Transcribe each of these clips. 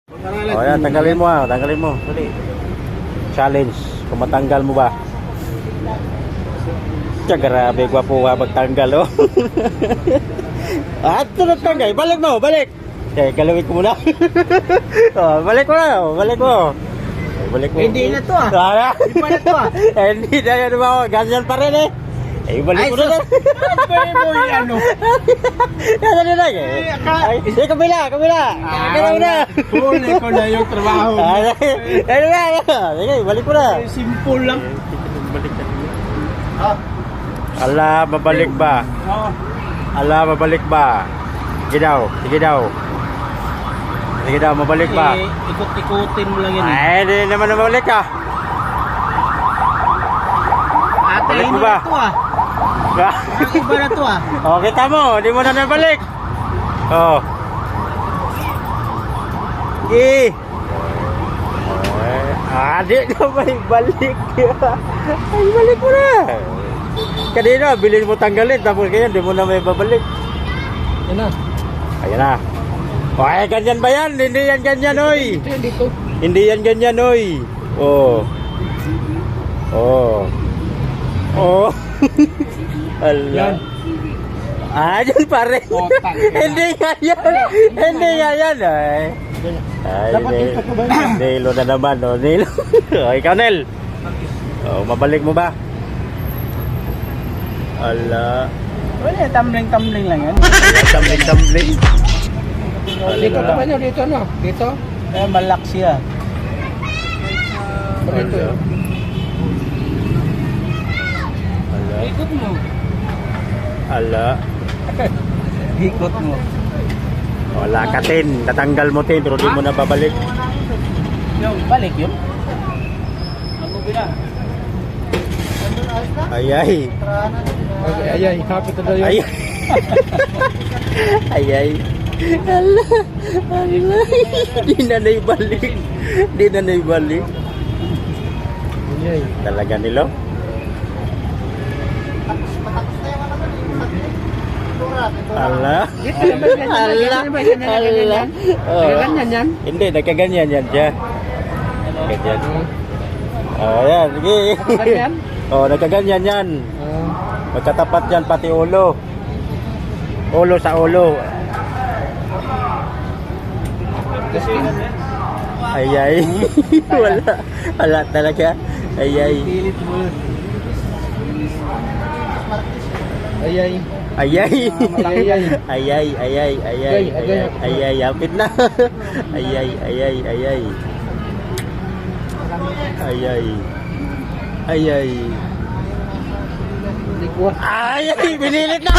O yan, tanggalin mo tanggalin mo. Dali. Challenge. Kung matanggal mo ba? Tiya, grabe, gwapo ka magtanggal, oh. At sunod tanggal, balik mo, balik. Okay, galawin ko muna. Oh, balik mo na, balik mo. Balik mo. Hindi na to Hindi pa na to Hindi na yan ba, ganyan pa rin eh. Balik mo na. Pwede mo yan Yan na lang eh. Ay, kabila. Galaw na. Huli ko na yung trabaho mo. Ano na. Sige, balik mo na. Simple lang. Balik na. Ala, mabalik ba? Ala, mabalik ba? Sige daw. Sige daw, mabalik ba? Ikot-ikutin mo lang yan. Ay, hindi naman mabalik ka. Ate, Balik mo hindi ba? na to Iba na to Oh, kita mo, hindi mo na nabalik. Oh. Di na balik. Ay, balik mo na. Kanina, bilhin mo tanggalin, tapos ganyan, di mo na may babalik. Yan na. Ayan na. O, ay, ganyan ba yan? Hindi yan ganyan, oy. Dito. Hindi yan ganyan, oy. Oh. Allah. Yan pare. Hindi nga yan. Ay, Dapat ito ba? Nilo na naman, no? Nilo. O, ikaw, Nel. O, mabalik mo ba? Allah. Wala, tumbling lang yan. Tumbling. Dito naman yun, dito no? Dito? Malak siya. Dito. Allah. Ikot mo. Allah. Ikot mo. Wala ka, Tin. Natanggal mo, Tin, pero di mo na babalik. Balik yun. Ako bila. Ayay. Ay, happy to yun. Ayay. Ayay. Allah. Di na naibalik. Ay. Talaga nilo? Allah. Allah. Ganyan yan. Hindi, nagkaganyan yan siya. Ganyan. Ayan, sige. Ganyan? Oh, nagkaganyan yan. Magkatapat yan pati ulo. Ulo sa ulo. Ayay. Wala talaga. Ayay. Pilit mo. Ayay. Ayay. Ayay. Ayay. Yapit na. Ayay. Ayay, binilit na.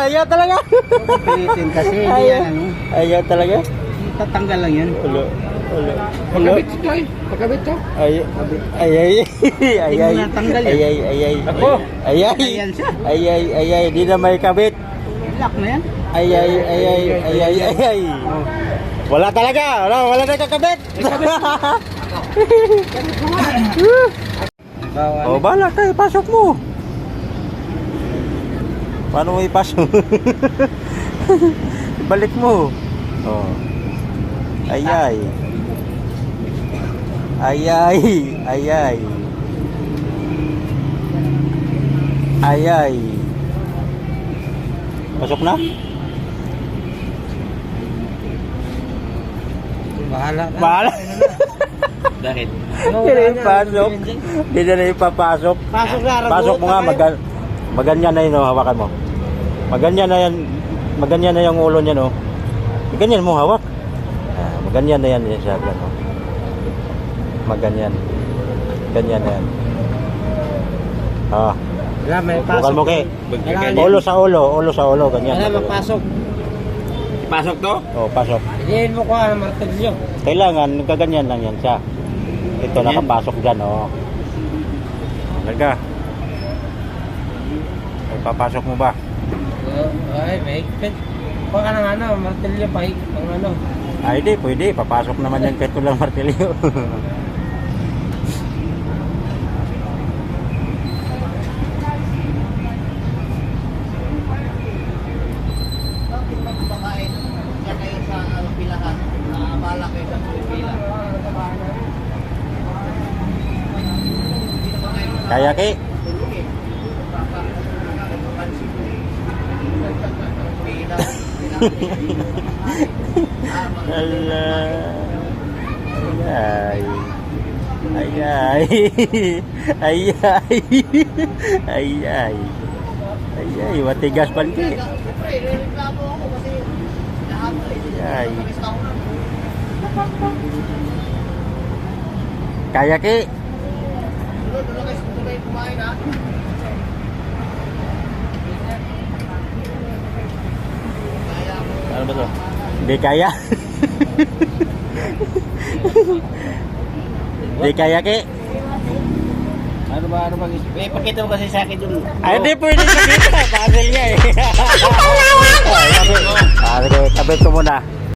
Ayaw talaga. Pilitin kasi hindi yan ano. Ayaw talaga. Tatanggal lang yan. Ulo. Pagkabit ito eh. Pagkabit ito. Ayay. Hindi mo natanggal yan. Ayay. Ako. Ayay. Ayan siya. Ayay. Di na may kabit. Lock na yan. Ayay. Wala talaga. Wala na kakabit. Oh, bala ka. Ipasok mo. Paano mo ipasok? Balik mo. Oh. Ayay. Pasok na? Bahala. Dahil. Hindi na ipasok. Hindi na ipapasok. Pasok mo nga. Maganyan na yun. Oh, hawakan mo. Maganyan na yung ulo niya, no? Ganyan mo hawak. Maganyan na yan siya. No? Maganyan. Ganyan na yan. Wala, may pasok. Bukal mo kay. Ulo sa ulo. Ganyan. Wala, magpasok. Pasok to? Oh, pasok. Idihin mo ko ang martilyo. Kailangan, nagkaganyan lang yan siya. Ito, nakapasok dyan, oh. Talaga. Ay, papasok mo ba? Ay, may higpit. Huwag ka ng martilyo pa higpit ng ano. Ay, di, pwede. Papasok naman yan kahit walang martilyo. Kaya ki? Ala. Ay. Ay ay. Ay ay. Ay ay. Ay ay, matigas pa ki. Ay. Kaya ki? Ano ba to? Hindi kaya? Hindi kaya ki? Ano ba pakita mo kasi sa akin yung... Ay, hindi pwede makita. Puzzle niya eh. Ay, kabit ko muna.